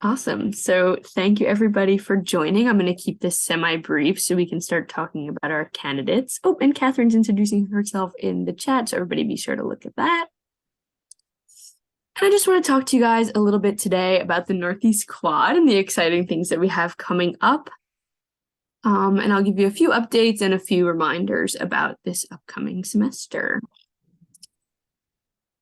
Awesome. So thank you everybody for joining. I'm going to keep this semi-brief so we can start talking about our candidates. Oh, and Catherine's introducing herself in the chat, so everybody be sure to look at that. And I just want to talk to you guys a little bit today about the Northeast Quad and the exciting things that we have coming up. And I'll give you a few updates and a few reminders about this upcoming semester.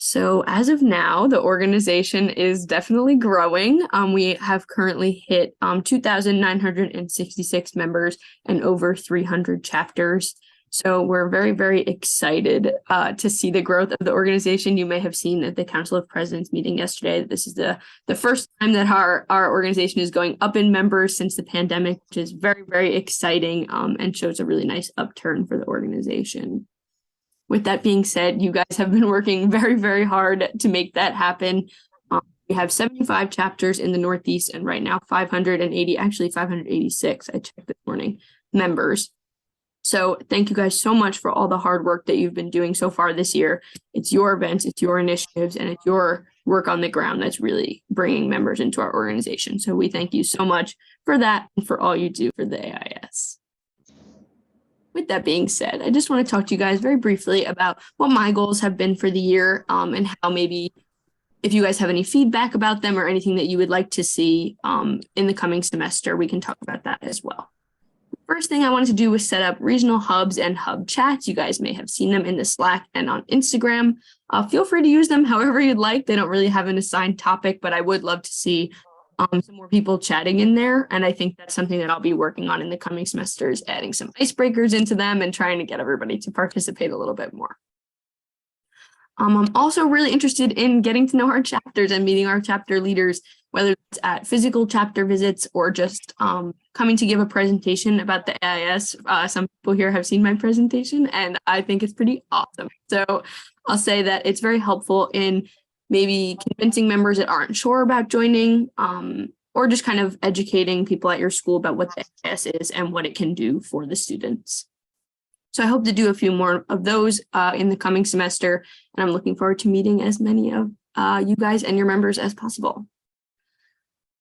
So as of now, the organization is definitely growing. We have currently hit 2,966 members and over 300 chapters. So we're very, very excited to see the growth of the organization. You may have seen at the Council of Presidents meeting yesterday that this is the first time that our organization is going up in members since the pandemic, which is very, very exciting and shows a really nice upturn for the organization. With that being said, you guys have been working very, very hard to make that happen. We have 75 chapters in the Northeast and right now 586, I checked this morning, members. So thank you guys so much for all the hard work that you've been doing so far this year. It's your events, it's your initiatives, and it's your work on the ground that's really bringing members into our organization. So we thank you so much for that and for all you do for the AIS. With that being said, I just want to talk to you guys very briefly about what my goals have been for the year and how maybe if you guys have any feedback about them or anything that you would like to see in the coming semester, we can talk about that as well. First thing I wanted to do was set up regional hubs and hub chats. You guys may have seen them in the Slack and on Instagram. Feel free to use them however you'd like. They don't really have an assigned topic, but I would love to see some more people chatting in there. And I think that's something that I'll be working on in the coming semesters, adding some icebreakers into them and trying to get everybody to participate a little bit more. I'm also really interested in getting to know our chapters and meeting our chapter leaders, whether it's at physical chapter visits or just coming to give a presentation about the AIS. Some people here have seen my presentation and I think it's pretty awesome. So I'll say that it's very helpful in maybe convincing members that aren't sure about joining or just kind of educating people at your school about what the AIS is and what it can do for the students. So I hope to do a few more of those in the coming semester, and I'm looking forward to meeting as many of you guys and your members as possible.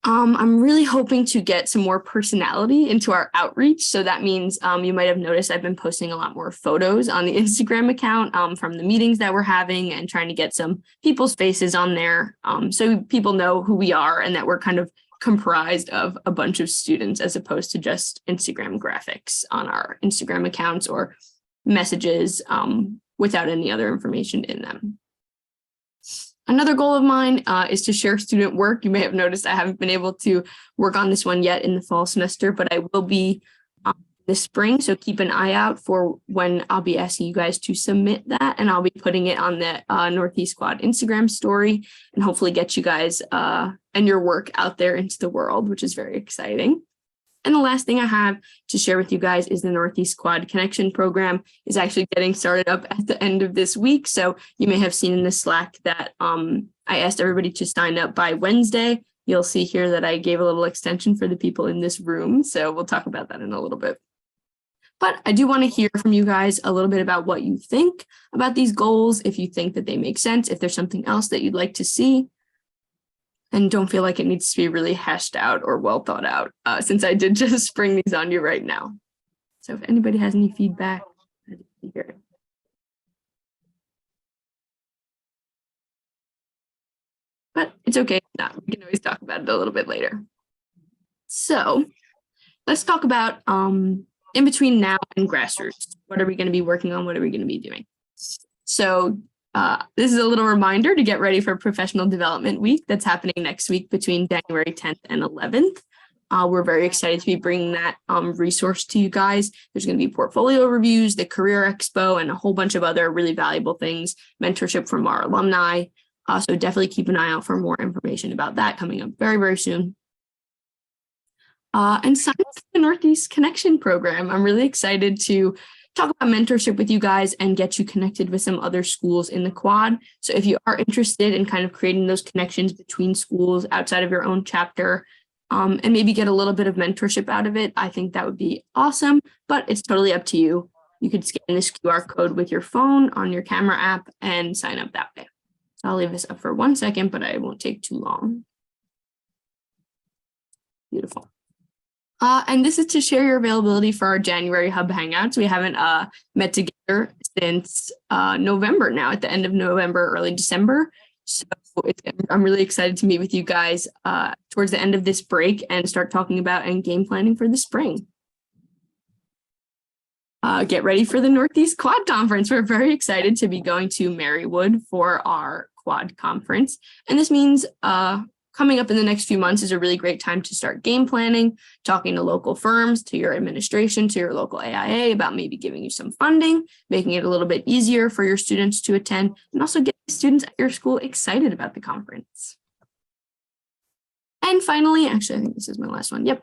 I'm really hoping to get some more personality into our outreach. So that means you might have noticed I've been posting a lot more photos on the Instagram account from the meetings that we're having and trying to get some people's faces on there so people know who we are and that we're kind of comprised of a bunch of students as opposed to just Instagram graphics on our Instagram accounts or messages without any other information in them. Another goal of mine is to share student work. You may have noticed I haven't been able to work on this one yet in the fall semester, but I will be this spring. So keep an eye out for when I'll be asking you guys to submit that, and I'll be putting it on the Northeast Quad Instagram story and hopefully get you guys and your work out there into the world, which is very exciting. And the last thing I have to share with you guys is the Northeast Quad Connection program is actually getting started up at the end of this week. So you may have seen in the Slack that I asked everybody to sign up by Wednesday. You'll see here that I gave a little extension for the people in this room. So we'll talk about that in a little bit. But I do want to hear from you guys a little bit about what you think about these goals, if you think that they make sense, if there's something else that you'd like to see. And don't feel like it needs to be really hashed out or well thought out, since I did just spring these on you right now. So if anybody has any feedback, I'd like to hear it. But it's okay if not. We can always talk about it a little bit later. So let's talk about in between now and grassroots. What are we going to be working on? What are we going to be doing? So this is a little reminder to get ready for Professional Development Week that's happening next week between January 10th and 11th. We're very excited to be bringing that resource to you guys. There's going to be portfolio reviews, the Career Expo, and a whole bunch of other really valuable things, mentorship from our alumni. So definitely keep an eye out for more information about that coming up very, very soon. And sign up for the Northeast Connection program. I'm really excited to talk about mentorship with you guys and get you connected with some other schools in the quad. So if you are interested in kind of creating those connections between schools outside of your own chapter and maybe get a little bit of mentorship out of it, I think that would be awesome, but it's totally up to you. You could scan this QR code with your phone on your camera app and sign up that way. So I'll leave this up for 1 second, but I won't take too long. Beautiful. And this is to share your availability for our January Hub Hangouts. We haven't met together since November now, at the end of November, early December. So I'm really excited to meet with you guys towards the end of this break and start talking about and game planning for the spring. Get ready for the Northeast Quad Conference. We're very excited to be going to Marywood for our Quad Conference. And this means coming up in the next few months is a really great time to start game planning, talking to local firms, to your administration, to your local AIA about maybe giving you some funding, making it a little bit easier for your students to attend, and also getting students at your school excited about the conference. And finally, actually, I think this is my last one. Yep.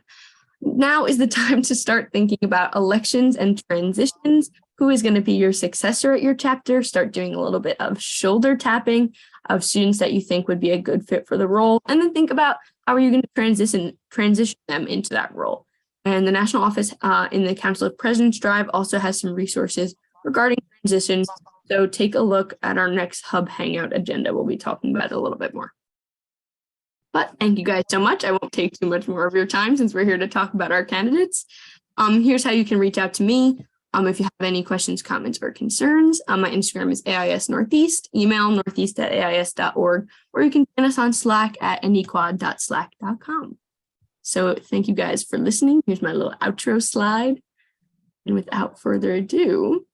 Now is the time to start thinking about elections and transitions. Who is going to be your successor at your chapter? Start doing a little bit of shoulder tapping of students that you think would be a good fit for the role. And then think about how are you going to transition them into that role. And the National Office in the Council of Presidents Drive also has some resources regarding transitions. So take a look at our next Hub Hangout agenda. We'll be talking about it a little bit more. But thank you guys so much. I won't take too much more of your time since we're here to talk about our candidates. Here's how you can reach out to me. If you have any questions, comments, or concerns, my Instagram is AIS Northeast, email northeast@ais.org, or you can find us on Slack at nequad.slack.com. So thank you guys for listening. Here's my little outro slide. And without further ado,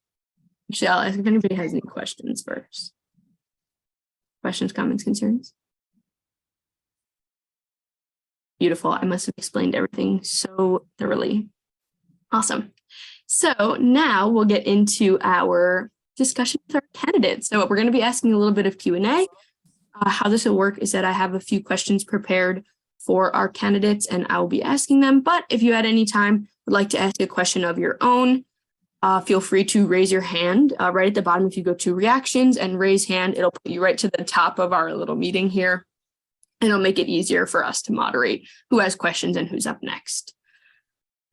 actually, I'll ask if anybody has any questions first. Questions, comments, concerns? Beautiful. I must have explained everything so thoroughly. Awesome. So now we'll get into our discussion with our candidates. So we're going to be asking a little bit of Q&A. How this will work is that I have a few questions prepared for our candidates and I will be asking them. But if you at any time would like to ask a question of your own, feel free to raise your hand right at the bottom. If you go to reactions and raise hand, it'll put you right to the top of our little meeting here. And it'll make it easier for us to moderate who has questions and who's up next.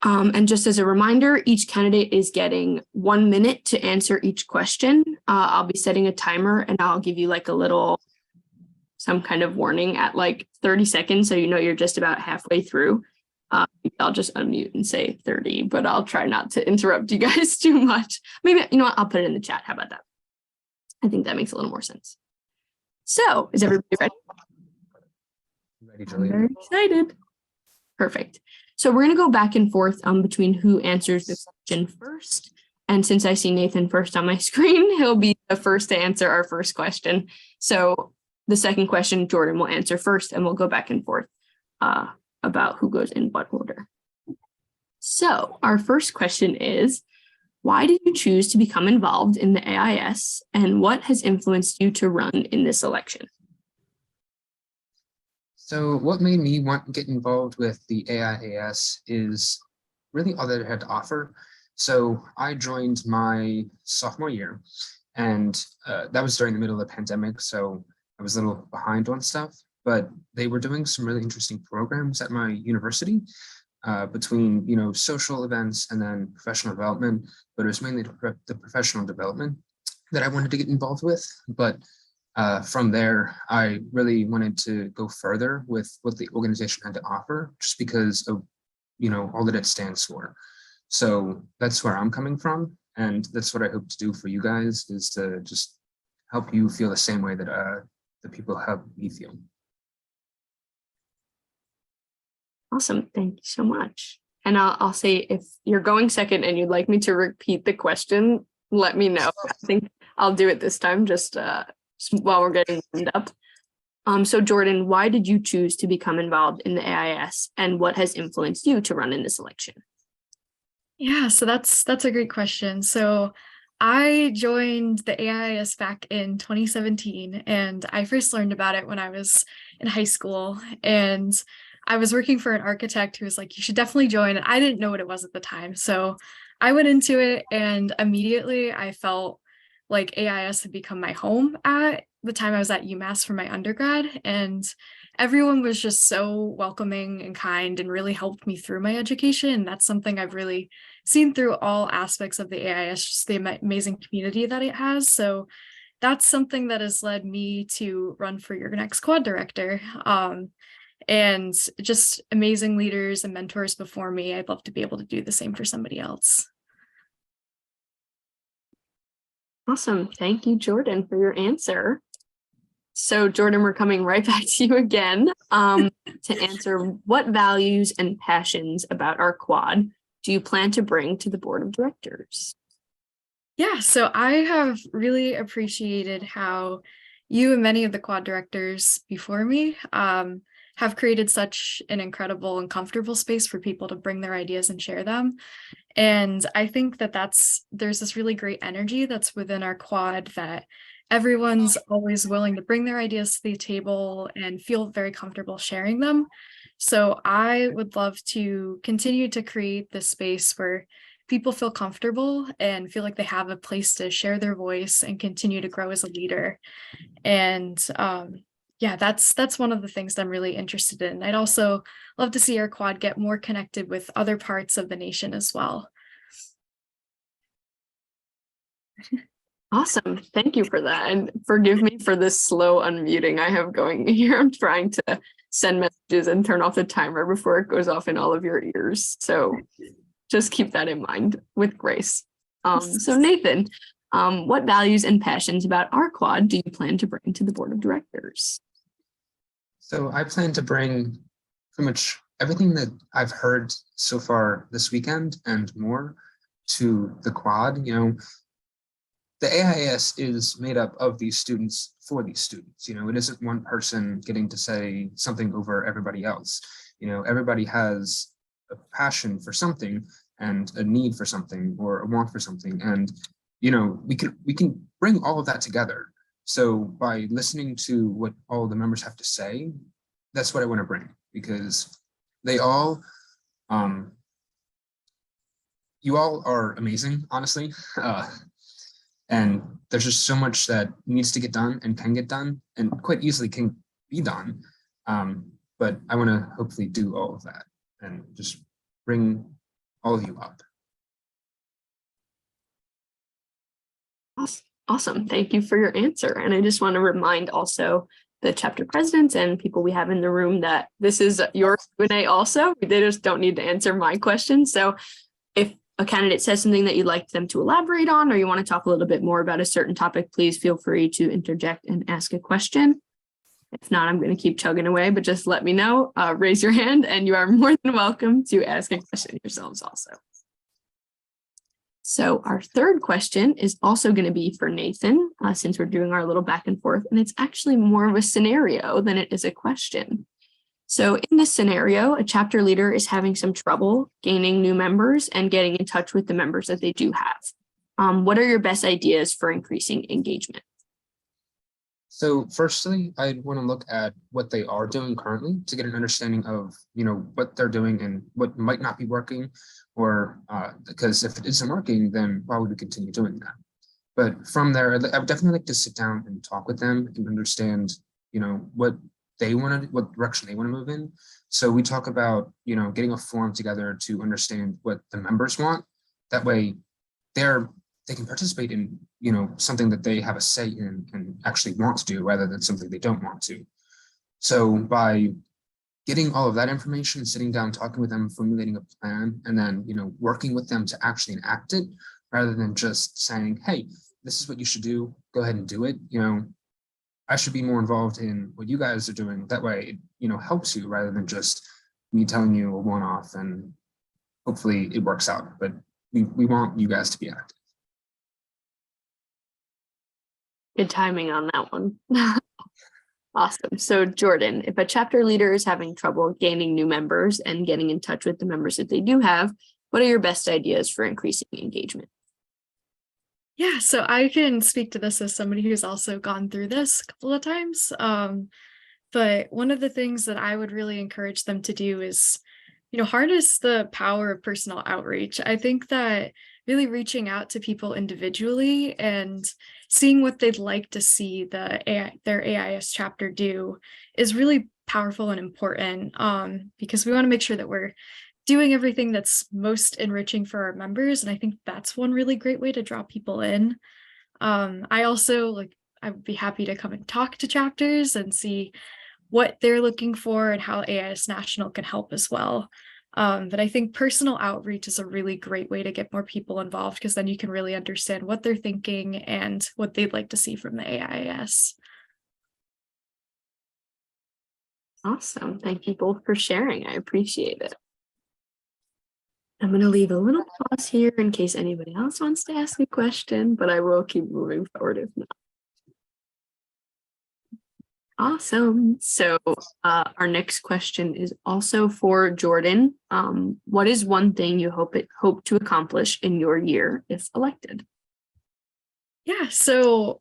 And just as a reminder, each candidate is getting 1 minute to answer each question. I'll be setting a timer and I'll give you like some kind of warning at like 30 seconds. So you know you're just about halfway through. I'll just unmute and say 30, but I'll try not to interrupt you guys too much. Maybe, you know what, I'll put it in the chat. How about that? I think that makes a little more sense. So is everybody ready? Ready, Julia. I'm very excited. Perfect. So we're going to go back and forth between who answers the question first. And since I see Nathan first on my screen, he'll be the first to answer our first question. So the second question, Jordan will answer first, and we'll go back and forth about who goes in what order. So our first question is, why did you choose to become involved in the AIS, and what has influenced you to run in this election? So what made me want to get involved with the AIAS is really all that it had to offer. So I joined my sophomore year, and that was during the middle of the pandemic. So I was a little behind on stuff, but they were doing some really interesting programs at my university between, social events and then professional development. But it was mainly the professional development that I wanted to get involved with. But from there, I really wanted to go further with what the organization had to offer, just because of, all that it stands for. So that's where I'm coming from. And that's what I hope to do for you guys, is to just help you feel the same way that the people help me feel. Awesome. Thank you so much. And I'll say, if you're going second and you'd like me to repeat the question, let me know. I think I'll do it this time, just while we're getting warmed up. So Jordan, why did you choose to become involved in the AIS, and what has influenced you to run in this election? Yeah, so that's a great question. So I joined the AIS back in 2017, and I first learned about it when I was in high school, and I was working for an architect who was like, you should definitely join. And I didn't know what it was at the time. So I went into it, and immediately I felt like AIS had become my home at the time I was at UMass for my undergrad, and everyone was just so welcoming and kind and really helped me through my education. That's something I've really seen through all aspects of the AIS, just the amazing community that it has. So that's something that has led me to run for your next quad director. and just amazing leaders and mentors before me. I'd love to be able to do the same for somebody else. Awesome. Thank you, Jordan, for your answer. So Jordan, we're coming right back to you again to answer what values and passions about our quad do you plan to bring to the board of directors? Yeah, so I have really appreciated how you and many of the quad directors before me have created such an incredible and comfortable space for people to bring their ideas and share them. And I think that there's this really great energy that's within our quad, that everyone's always willing to bring their ideas to the table and feel very comfortable sharing them. So I would love to continue to create this space where people feel comfortable and feel like they have a place to share their voice and continue to grow as a leader. And yeah, that's one of the things that I'm really interested in. I'd also love to see our quad get more connected with other parts of the nation as well. Awesome. Thank you for that. And forgive me for this slow unmuting I have going here. I'm trying to send messages and turn off the timer before it goes off in all of your ears. So just keep that in mind with grace. So Nathan, what values and passions about our quad do you plan to bring to the board of directors? So I plan to bring pretty much everything that I've heard so far this weekend and more to the quad. You know, the AIAS is made up of these students for these students. You know, it isn't one person getting to say something over everybody else. You know, everybody has a passion for something and a need for something or a want for something. And, you know, we can bring all of that together. So by listening to what all the members have to say, that's what I want to bring, because they all, you all are amazing, honestly. And there's just so much that needs to get done and can get done and quite easily can be done. But I want to hopefully do all of that and just bring all of you up. Awesome. Thank you for your answer. And I just want to remind also the chapter presidents and people we have in the room that this is your Q&A also. They just don't need to answer my questions. So if a candidate says something that you'd like them to elaborate on, or you want to talk a little bit more about a certain topic, please feel free to interject and ask a question. If not, I'm going to keep chugging away, but just let me know, raise your hand, and you are more than welcome to ask a question yourselves also. So our third question is also going to be for Nathan, since we're doing our little back and forth, and it's actually more of a scenario than it is a question. So in this scenario, a chapter leader is having some trouble gaining new members and getting in touch with the members that they do have. What are your best ideas for increasing engagement? So firstly, I'd want to look at what they are doing currently to get an understanding of, you know, what they're doing and what might not be working, or because if it isn't working, then why would we continue doing that? But from there, I would definitely like to sit down and talk with them and understand, you know, what they want to, what direction they want to move in. So we talk about, you know, getting a forum together to understand what the members want. That way they can participate in, you know, something that they have a say in and actually want to do rather than something they don't want to. So by getting all of that information, sitting down, talking with them, formulating a plan, and then, you know, working with them to actually enact it rather than just saying, hey, this is what you should do, go ahead and do it. You know, I should be more involved in what you guys are doing. That way, it, you know, helps you rather than just me telling you a one-off, and hopefully it works out. But we want you guys to be active. Good timing on that one. Awesome. So Jordan, if a chapter leader is having trouble gaining new members and getting in touch with the members that they do have, what are your best ideas for increasing engagement? Yeah, so I can speak to this as somebody who's also gone through this a couple of times. But one of the things that I would really encourage them to do is, you know, harness the power of personal outreach. I think that really reaching out to people individually and seeing what they'd like to see their AIAS chapter do is really powerful and important, because we want to make sure that we're doing everything that's most enriching for our members. And I think that's one really great way to draw people in. I also I would be happy to come and talk to chapters and see what they're looking for and how AIS National can help as well. But I think personal outreach is a really great way to get more people involved, because then you can really understand what they're thinking and what they'd like to see from the AIS. Awesome. Thank you both for sharing. I appreciate it. I'm going to leave a little pause here in case anybody else wants to ask a question, but I will keep moving forward if not. Awesome. So our next question is also for Jordan. What is one thing you hope to accomplish in your year if elected? Yeah, so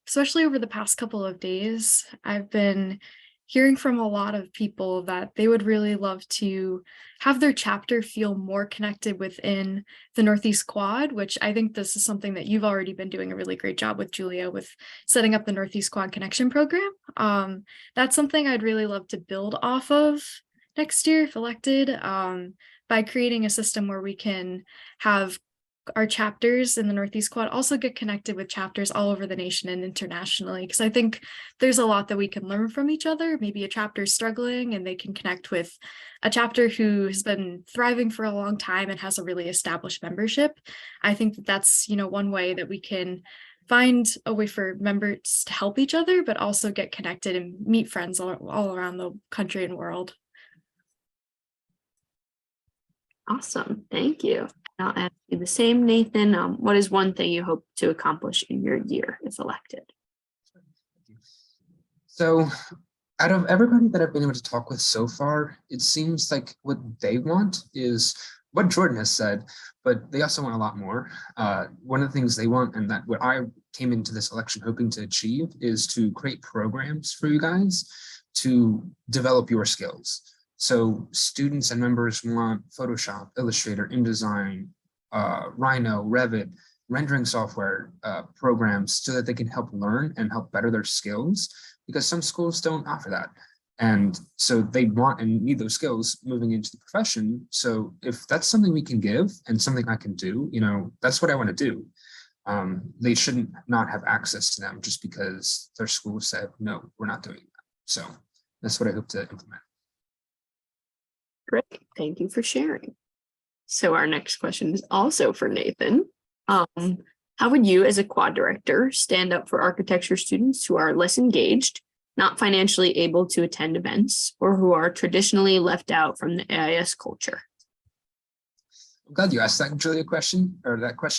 especially over the past couple of days, I've been hearing from a lot of people that they would really love to have their chapter feel more connected within the Northeast Quad, which I think this is something that you've already been doing a really great job with, Julia, with setting up the Northeast Quad Connection Program. That's something I'd really love to build off of next year if elected, by creating a system where we can have our chapters in the Northeast Quad also get connected with chapters all over the nation and internationally, because I think there's a lot that we can learn from each other. Maybe a chapter is struggling and they can connect with a chapter who has been thriving for a long time and has a really established membership. I think that that's, one way that we can find a way for members to help each other, but also get connected and meet friends all around the country and world. Awesome. Thank you. I'll ask you the same, Nathan. What is one thing you hope to accomplish in your year if elected? So out of everybody that I've been able to talk with so far, it seems like what they want is what Jordan has said, but they also want a lot more. One of the things they want, and that what I came into this election hoping to achieve, is to create programs for you guys to develop your skills. So students and members want Photoshop, Illustrator, InDesign, Rhino, Revit, rendering software programs so that they can help learn and help better their skills, because some schools don't offer that. And so they want and need those skills moving into the profession. So if that's something we can give and something I can do, that's what I want to do. They shouldn't not have access to them just because their school said, no, we're not doing that. So that's what I hope to implement. Great. Thank you for sharing. So our next question is also for Nathan. How would you as a quad director stand up for architecture students who are less engaged, not financially able to attend events, or who are traditionally left out from the AIS culture? I'm glad you asked that, Julia,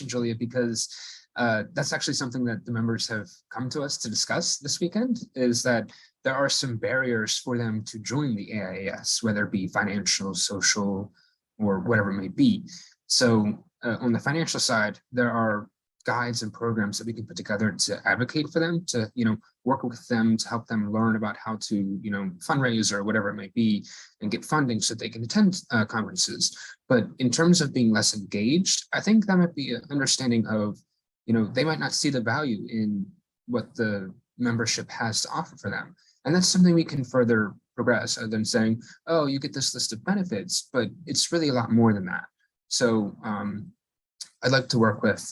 Julia, because that's actually something that the members have come to us to discuss this weekend, is that there are some barriers for them to join the AIAS, whether it be financial, social, or whatever it may be. So on the financial side, there are guides and programs that we can put together to advocate for them, to work with them, to help them learn about how to fundraise or whatever it might be, and get funding so they can attend conferences. But in terms of being less engaged, I think that might be an understanding of they might not see the value in what the membership has to offer for them. And that's something we can further progress, other than saying, oh, you get this list of benefits, but it's really a lot more than that. So I'd like to work with,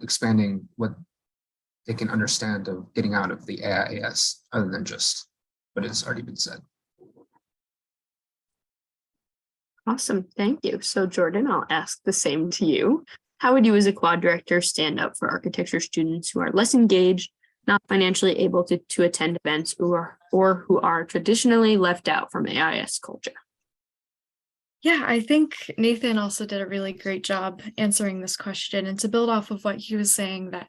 expanding what they can understand of getting out of the AIAS, other than just what has already been said. Awesome. Thank you. So Jordan, I'll ask the same to you. How would you as a quad director stand up for architecture students who are less engaged, not financially able to attend events, or who are traditionally left out from AIS culture? Yeah, I think Nathan also did a really great job answering this question. And to build off of what he was saying, that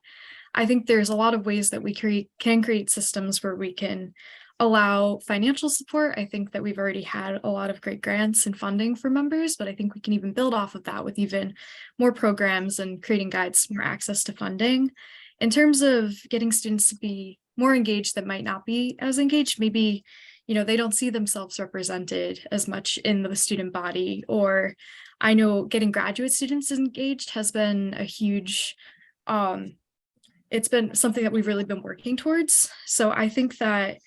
I think there's a lot of ways that we can create systems where we can allow financial support. I think that we've already had a lot of great grants and funding for members, but I think we can even build off of that with even more programs and creating guides, more access to funding. In terms of getting students to be more engaged that might not be as engaged, maybe they don't see themselves represented as much in the student body, or I know getting graduate students engaged has been a huge, it's been something that we've really been working towards. So I think that,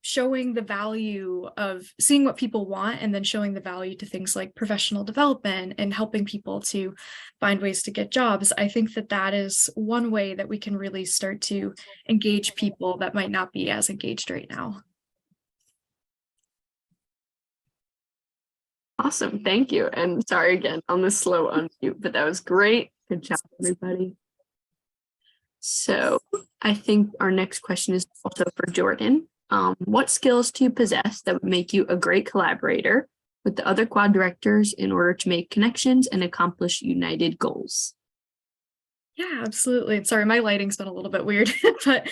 showing the value of seeing what people want and then showing the value to things like professional development and helping people to find ways to get jobs. I think that that is one way that we can really start to engage people that might not be as engaged right now. Awesome. Thank you. And sorry again on the slow unmute, but that was great. Good job, everybody. So I think our next question is also for Jordan. What skills do you possess that would make you a great collaborator with the other quad directors in order to make connections and accomplish united goals? Yeah, absolutely. Sorry, my lighting's been a little bit weird, but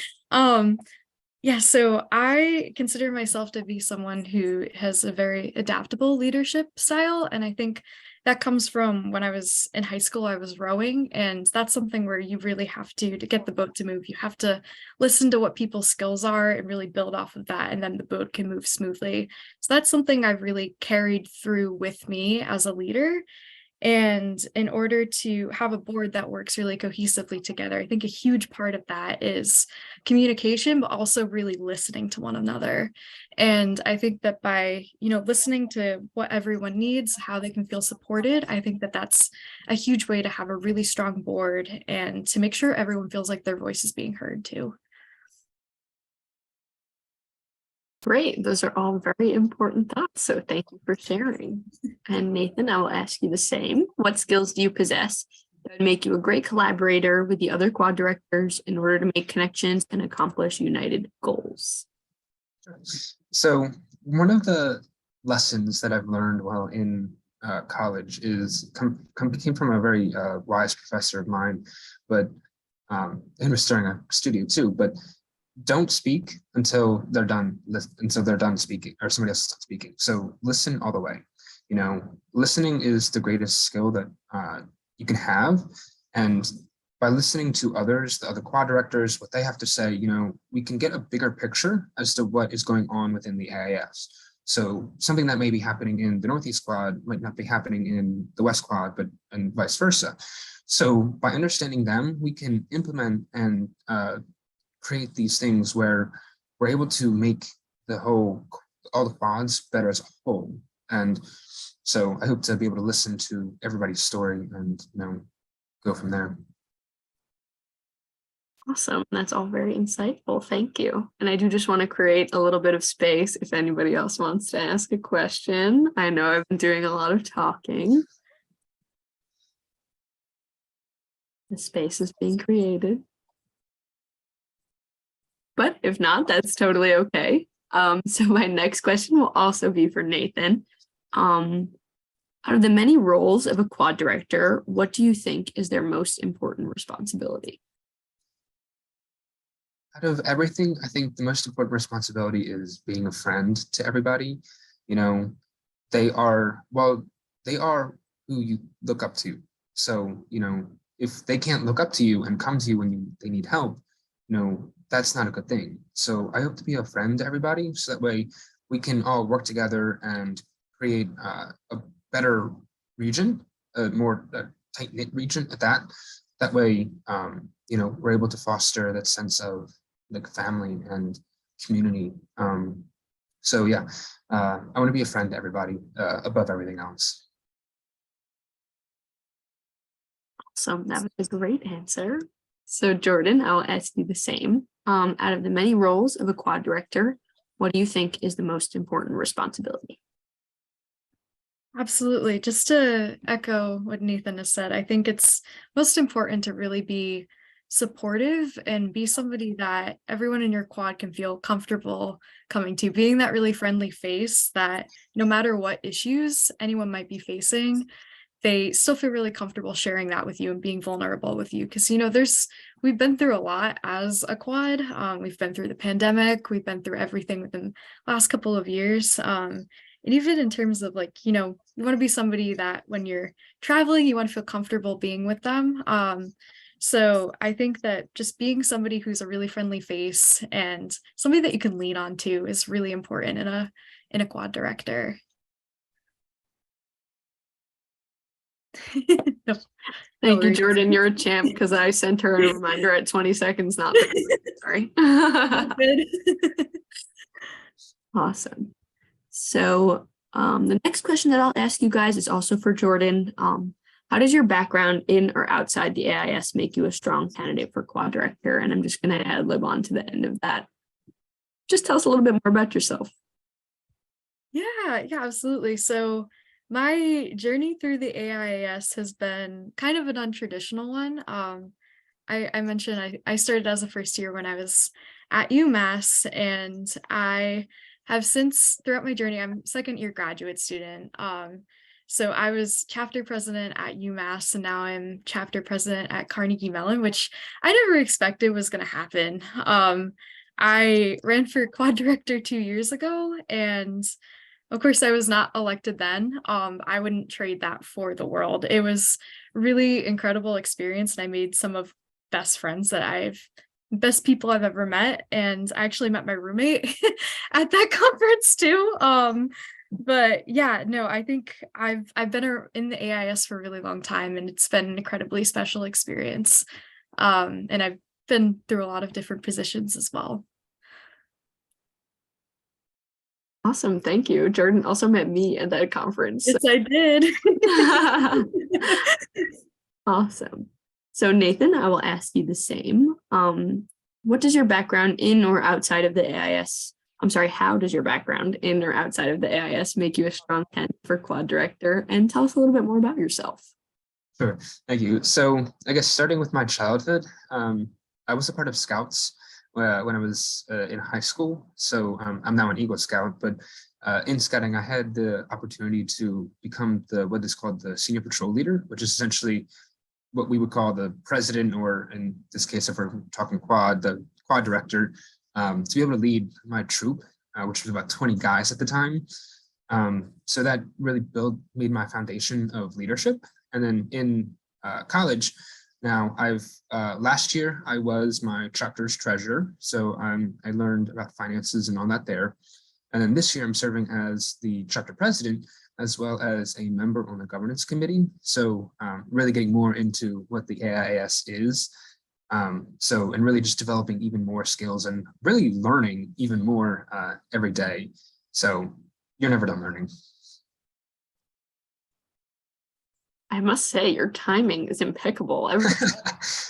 yeah, so I consider myself to be someone who has a very adaptable leadership style. And I think that comes from when I was in high school, I was rowing, and that's something where you really have to get the boat to move. You have to listen to what people's skills are and really build off of that, and then the boat can move smoothly. So that's something I've really carried through with me as a leader. And in order to have a board that works really cohesively together, I think a huge part of that is communication, but also really listening to one another. And I think that by, listening to what everyone needs, how they can feel supported, I think that that's a huge way to have a really strong board and to make sure everyone feels like their voice is being heard too. Great. Those are all very important thoughts. So thank you for sharing. And Nathan, I will ask you the same. What skills do you possess that would make you a great collaborator with the other quad directors in order to make connections and accomplish united goals? So one of the lessons that I've learned while in college is came from a very wise professor of mine, but and was during a studio too, but don't speak until they're done speaking or somebody else is done speaking. So listen all the way. Listening is the greatest skill that you can have. And by listening to others, the other quad directors, what they have to say, we can get a bigger picture as to what is going on within the AIS. So something that may be happening in the Northeast Quad might not be happening in the West Quad, and vice versa. So by understanding them, we can implement and create these things where we're able to make all the quads better as a whole. And so I hope to be able to listen to everybody's story and go from there. Awesome. That's all very insightful. Thank you. And I do just want to create a little bit of space if anybody else wants to ask a question. I know I've been doing a lot of talking. The space is being created. But if not, that's totally okay. So my next question will also be for Nathan. Out of the many roles of a quad director, what do you think is their most important responsibility? Out of everything, I think the most important responsibility is being a friend to everybody. They are who you look up to. So, if they can't look up to you and come to you when they need help, that's not a good thing. So I hope to be a friend to everybody, so that way we can all work together and create a better region, a more tight-knit region at that. That way, we're able to foster that sense of like family and community. So yeah, I want to be a friend to everybody above everything else. Awesome. That was a great answer. So Jordan, I'll ask you the same. Out of the many roles of a quad director, what do you think is the most important responsibility? Absolutely. Just to echo what Nathan has said, I think it's most important to really be supportive and be somebody that everyone in your quad can feel comfortable coming to, being that really friendly face that no matter what issues anyone might be facing, they still feel really comfortable sharing that with you and being vulnerable with you. Because, we've been through a lot as a quad. We've been through the pandemic. We've been through everything within the last couple of years. And even in terms of you want to be somebody that when you're traveling, you want to feel comfortable being with them. So I think that just being somebody who's a really friendly face and somebody that you can lean on to is really important in a quad director. No, Thank you, Jordan. You're a champ because I sent her a reminder at 20 seconds. Not sorry. Awesome. So the next question that I'll ask you guys is also for Jordan. How does your background in or outside the AIS make you a strong candidate for quad director? And I'm just going to ad-lib on to the end of that. Just tell us a little bit more about yourself. Yeah, absolutely. So my journey through the AIAS has been kind of an untraditional one. I mentioned I started as a first year when I was at UMass, and I have since throughout my journey, I'm second year graduate student. So I was chapter president at UMass, and now I'm chapter president at Carnegie Mellon, which I never expected was going to happen. I ran for quad director 2 years ago, and of course, I was not elected then. I wouldn't trade that for the world. It was really incredible experience, and I made some of best people I've ever met. And I actually met my roommate at that conference too. But yeah, no, I think I've been in the AIS for a really long time, and it's been an incredibly special experience. And I've been through a lot of different positions as well. Awesome. Thank you. Jordan also met me at that conference. Yes, I did. Awesome. So Nathan, I will ask you the same. What does your background in or outside of the AIS? I'm sorry, how does your background in or outside of the AIS make you a strong candidate for quad director? And tell us a little bit more about yourself. Sure, thank you. So I guess starting with my childhood, I was a part of Scouts when I was in high school. So I'm now an Eagle Scout, but in Scouting, I had the opportunity to become what is called the senior patrol leader, which is essentially what we would call the president, or in this case, if we're talking quad, the quad director, to be able to lead my troop, which was about 20 guys at the time. So that really made my foundation of leadership. And then in college, now last year I was my chapter's treasurer. So I learned about finances and all that there. And then this year I'm serving as the chapter president, as well as a member on the governance committee. So really getting more into what the AIAS is. And really just developing even more skills and really learning even more every day. So you're never done learning. I must say your timing is impeccable.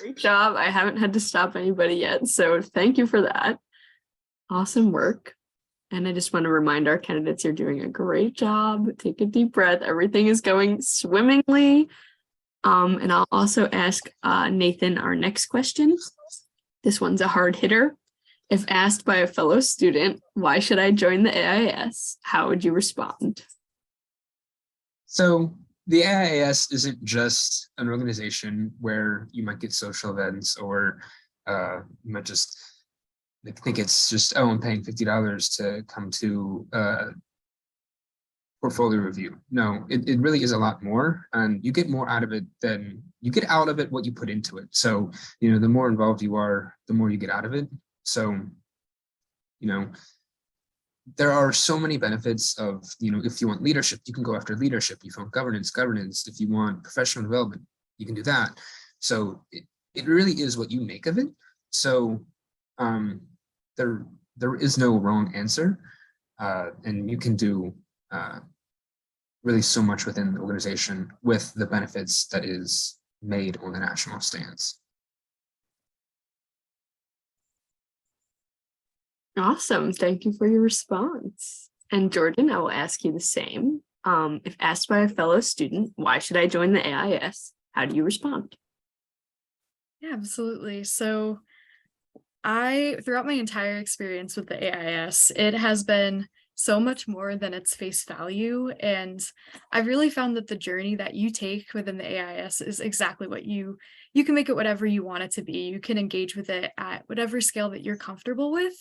Great job. I haven't had to stop anybody yet. So thank you for that. Awesome work. And I just want to remind our candidates you're doing a great job. Take a deep breath. Everything is going swimmingly. And I'll also ask Nathan our next question. This one's a hard hitter. If asked by a fellow student, why should I join the AIS? How would you respond? So the AIAS isn't just an organization where you might get social events, or you might just think it's just, oh, I'm paying $50 to come to portfolio review. No, it really is a lot more, and you get more out of it than you get out of it what you put into it. So, the more involved you are, the more you get out of it. So, there are so many benefits of, if you want leadership, you can go after leadership. If you want governance. If you want professional development, you can do that. So it really is what you make of it. So there is no wrong answer, and you can do really so much within the organization with the benefits that is made on the national stance. Awesome. Thank you for your response. And Jordan, I will ask you the same. If asked by a fellow student, why should I join the AIS? How do you respond? Yeah, absolutely. So throughout my entire experience with the AIS, it has been so much more than its face value. And I've really found that the journey that you take within the AIS is exactly what you can make it whatever you want it to be. You can engage with it at whatever scale that you're comfortable with.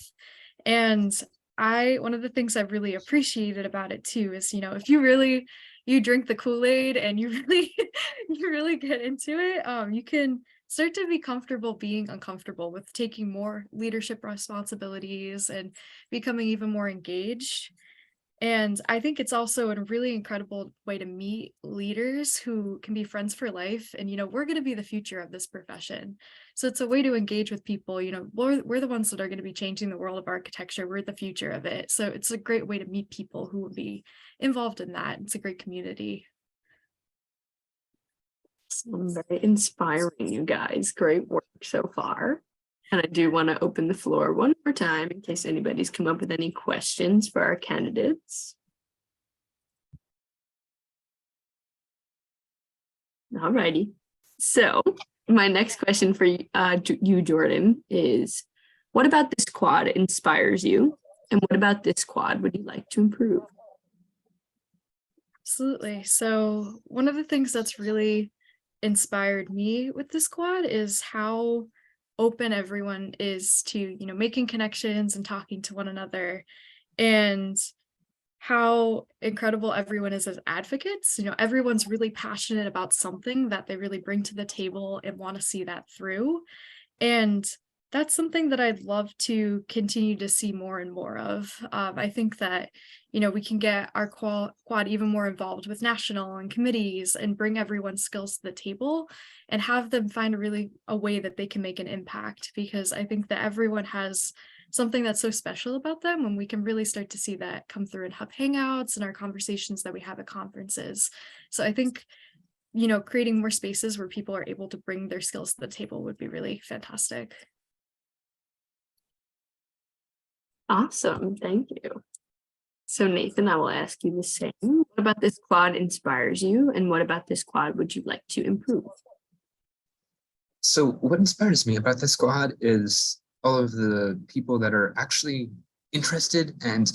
And one of the things I've really appreciated about it too is, if you drink the Kool-Aid and you really get into it, you can start to be comfortable being uncomfortable with taking more leadership responsibilities and becoming even more engaged. And I think it's also a really incredible way to meet leaders who can be friends for life. And, we're going to be the future of this profession. So it's a way to engage with people. We're the ones that are going to be changing the world of architecture. We're the future of it. So it's a great way to meet people who will be involved in that. It's a great community. Very inspiring, you guys. Great work so far. And I do want to open the floor one more time in case anybody's come up with any questions for our candidates. Alrighty. So my next question for you, Jordan, is what about this quad inspires you? And what about this quad would you like to improve? Absolutely. So one of the things that's really inspired me with this quad is how open everyone is to, making connections and talking to one another, and how incredible everyone is as advocates. Everyone's really passionate about something that they really bring to the table and want to see that through. And that's something that I'd love to continue to see more and more of. I think that, we can get our quad even more involved with national and committees and bring everyone's skills to the table and have them find a way that they can make an impact, because I think that everyone has something that's so special about them when we can really start to see that come through in Hub Hangouts and our conversations that we have at conferences. So I think, creating more spaces where people are able to bring their skills to the table would be really fantastic. Awesome. Thank you. So Nathan, I will ask you the same. What about this quad inspires you? And what about this quad would you like to improve? So what inspires me about this squad is all of the people that are actually interested and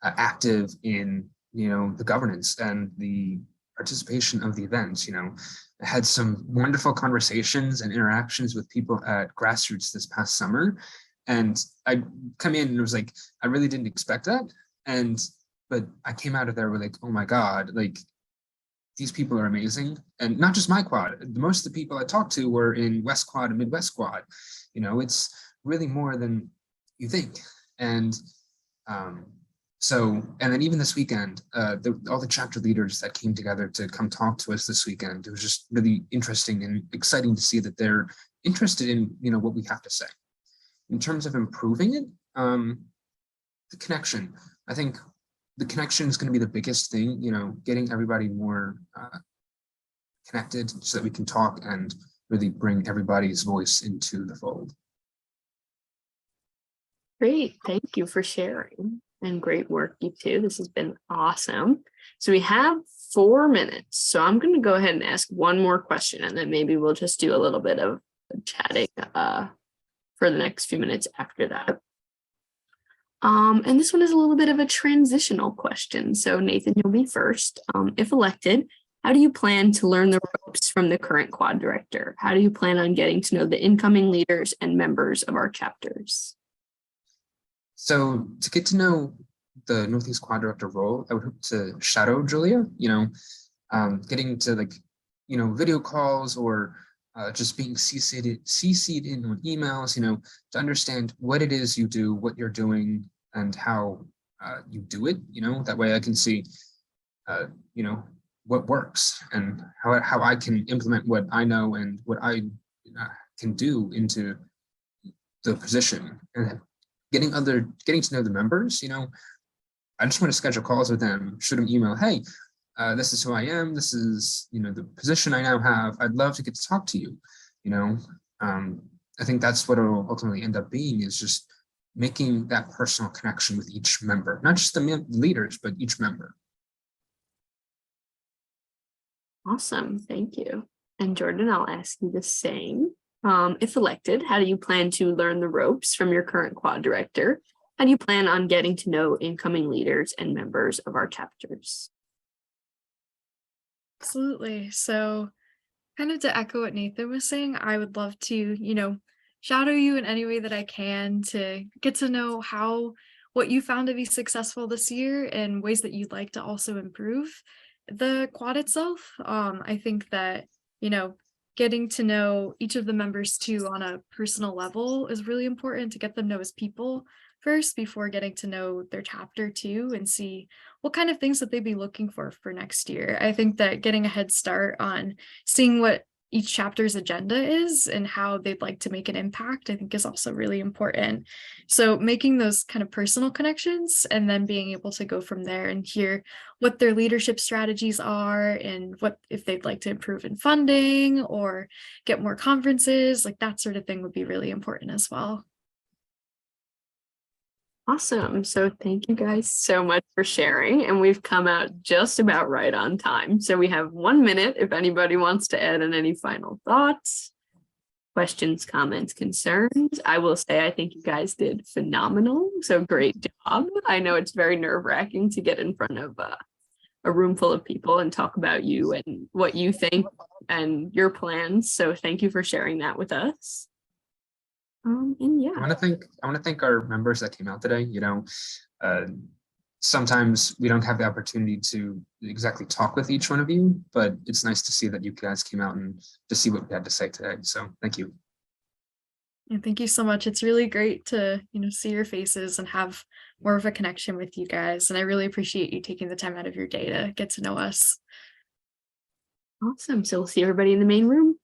active in, the governance and the participation of the events. I had some wonderful conversations and interactions with people at Grassroots this past summer. And I come in and it was like, I really didn't expect that. But I came out of there with like, oh my God, like these people are amazing. And not just my quad, most of the people I talked to were in West Quad and Midwest Quad. It's really more than you think. And and then even this weekend, all the chapter leaders that came together to come talk to us this weekend, it was just really interesting and exciting to see that they're interested in, what we have to say. In terms of improving it, the connection, I think the connection is going to be the biggest thing, getting everybody more connected so that we can talk and really bring everybody's voice into the fold. Great. Thank you for sharing, and great work, you two. This has been awesome. So we have 4 minutes. So I'm going to go ahead and ask one more question, and then maybe we'll just do a little bit of chatting for the next few minutes after that. And this one is a little bit of a transitional question. So Nathan, you'll be first. If elected, how do you plan to learn the ropes from the current quad director? How do you plan on getting to know the incoming leaders and members of our chapters? So to get to know the Northeast Quad Director role, I would hope to shadow Julia, getting to video calls or just being CC'd in on emails, to understand what it is you do, what you're doing, and how you do it, that way I can see, what works and how I can implement what I know and what I can do into the position. And getting to know the members, I just want to schedule calls with them, shoot them email, hey, this is who I am, this is, the position I now have, I'd love to get to talk to you, I think that's what it'll ultimately end up being, is just making that personal connection with each member, not just the leaders, but each member. Awesome. Thank you. And Jordan, I'll ask you the same. If elected, how do you plan to learn the ropes from your current quad director? How do you plan on getting to know incoming leaders and members of our chapters? Absolutely. So kind of to echo what Nathan was saying, I would love to, shadow you in any way that I can to get to know what you found to be successful this year and ways that you'd like to also improve the quad itself. I think that, getting to know each of the members too on a personal level is really important, to get them know as people first before getting to know their chapter too, and see what kind of things that they'd be looking for next year. I think that getting a head start on seeing what each chapter's agenda is and how they'd like to make an impact, I think is also really important. So making those kind of personal connections and then being able to go from there and hear what their leadership strategies are and what if they'd like to improve in funding or get more conferences, like that sort of thing would be really important as well. Awesome. So thank you guys so much for sharing. And we've come out just about right on time. So we have 1 minute if anybody wants to add in any final thoughts, questions, comments, concerns. I will say I think you guys did phenomenal. So great job. I know it's very nerve-wracking to get in front of a room full of people and talk about you and what you think and your plans. So thank you for sharing that with us. And yeah. I want to thank our members that came out today. You know, sometimes we don't have the opportunity to exactly talk with each one of you, but it's nice to see that you guys came out and to see what we had to say today. So thank you. And thank you so much. It's really great to, see your faces and have more of a connection with you guys. And I really appreciate you taking the time out of your day to get to know us. Awesome. So we'll see everybody in the main room.